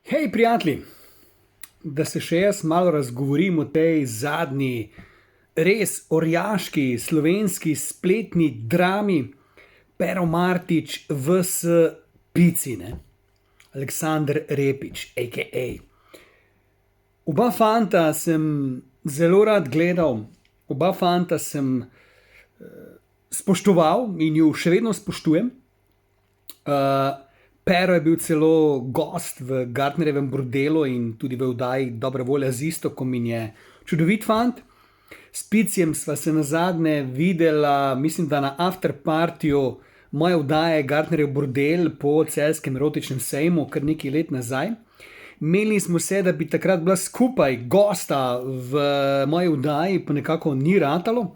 Hej, prijatelji, da se še jaz malo razgovorim o tej zadnji, res orjaški slovenski spletni drami Pero Martič vs. Pici, ne? Aleksandar Repić, a.k.a. Oba fanta sem zelo rad gledal, oba fanta sem spoštoval in ju še vedno spoštujem. Pero je bil celo gost v Gartnerjevem bordelu in tudi v oddaji Dobra volja z Iztokom in je čudovit fant. S Picijem sva se nazadnje videla, mislim, da na afterpartiju moje oddaje Gartnerjev bordel po celjskem erotičnem sejmu, kar nekaj let nazaj. Menili smo se, da bi takrat bila skupaj gosta v moji oddaji, pa nekako ni ratalo.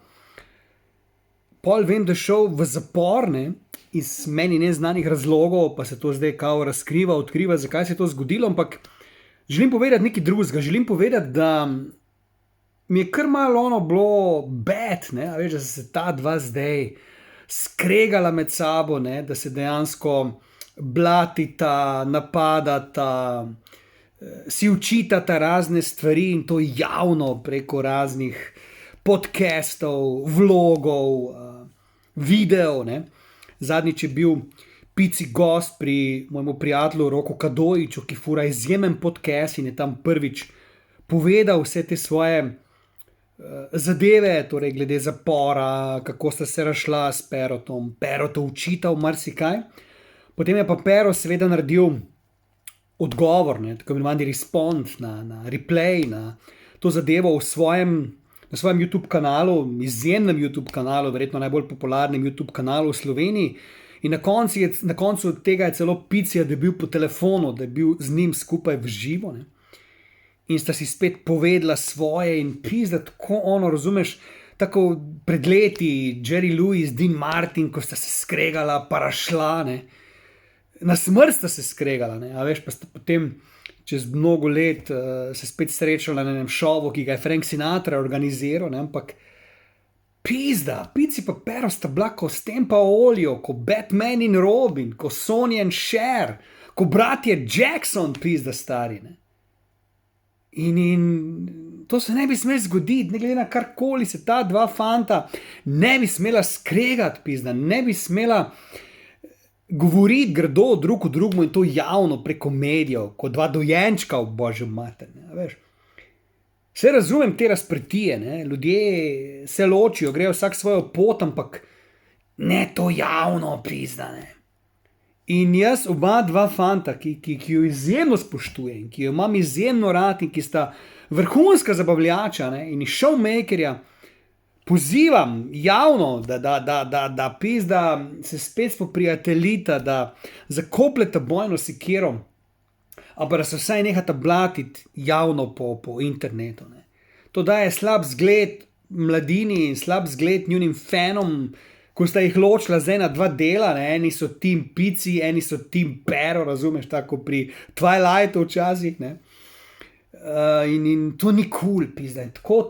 Pol vem, da je šel v zapor, ne, iz meni neznanih razlogov, pa se to zdaj kao razkriva, odkriva, zakaj se je to zgodilo, ampak želim povedati nekaj drugega. Želim povedati, da mi je kar malo ono bilo bad, ne, a veš, da se ta dva zdaj skregala med sabo, ne, da se dejansko blatita, napadata, si učitata razne stvari in to javno preko raznih podcastov, vlogov, videov, ne. Zadnjič je bil Pici gost pri mojemu prijatelju Roku Kadojiču, ki fura izjemen podcast in je tam prvič povedal vse te svoje zadeve, torej glede zapora, kako sta se razšla s Perotom, Pero to učital marsikaj. Potem je pa Pero seveda naredil odgovor, ne, tako imenovani respond na replay, na to zadevo na svojem YouTube kanalu, izjemnem YouTube kanalu, verjetno najbolj popularnem YouTube kanalu v Sloveniji. In na koncu tega je celo Picija dobil po telefonu, da je bil z njim skupaj v živo, ne. In sta si spet povedala svoje in pizda, tako ono, razumeš, tako pred leti Jerry Lewis, Dean Martin, ko sta se skregala, pa razšla, ne. Na smrt sta se skregala, ne, a veš, pa sta potem čez mnogo let se spet srečala na enem šovu, ki ga je Frank Sinatra organiziral, ne, ampak pizda, Pici pa Pero sta bila ko Stem pa Olio, ko Batman in Robin, ko Sonny and Cher, ko bratje Jackson, pizda stari, ne. In to se ne bi smelo zgoditi, ne glede na karkoli se ta dva fanta ne bi smela skregati, pizda, ne bi smela govoriti grdo drug o drugmu in to javno preko medijev, kot dva dojenčka v božjo mater, ne, veš. Vse razumem te razprtije, ne, ljudje se ločijo, grejo vsak svojo pot, ampak ne to javno, pizda, ne. In jaz oba dva fanta, ki jo izjemno spoštujem in ki jo imam izjemno rad in ki sta vrhunska zabavljača, ne, in showmakerja, pozivam javno, da pizda se spet spoprijateljita, da zakopljeta bojno sekiro, ali da se vsaj nehata blatiti javno po internetu, ne. To daje slab zgled mladini in slab zgled njunim fanom, ko sta jih ločila zdaj na dva dela, ne. Eni so team Pici, eni so team Pero, razumeš, tako pri Twilightu včasih, ne. In to ni cool, pizda. Tako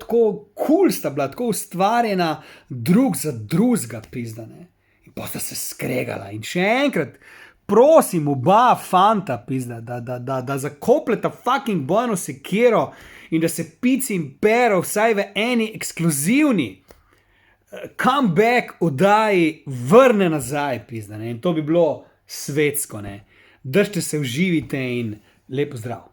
cool sta bila, tako ustvarjena drug za drugega, pizda, ne. In pa sta se skregala. In še enkrat, prosim oba fanta, pizda, da zakopljeta fucking bojno sekiro in da se Pici in Pero vsaj v eni ekskluzivni comeback oddaji vrne nazaj, pizda, ne. In to bi bilo svetsko, ne. Držite se, uživite in lep pozdrav.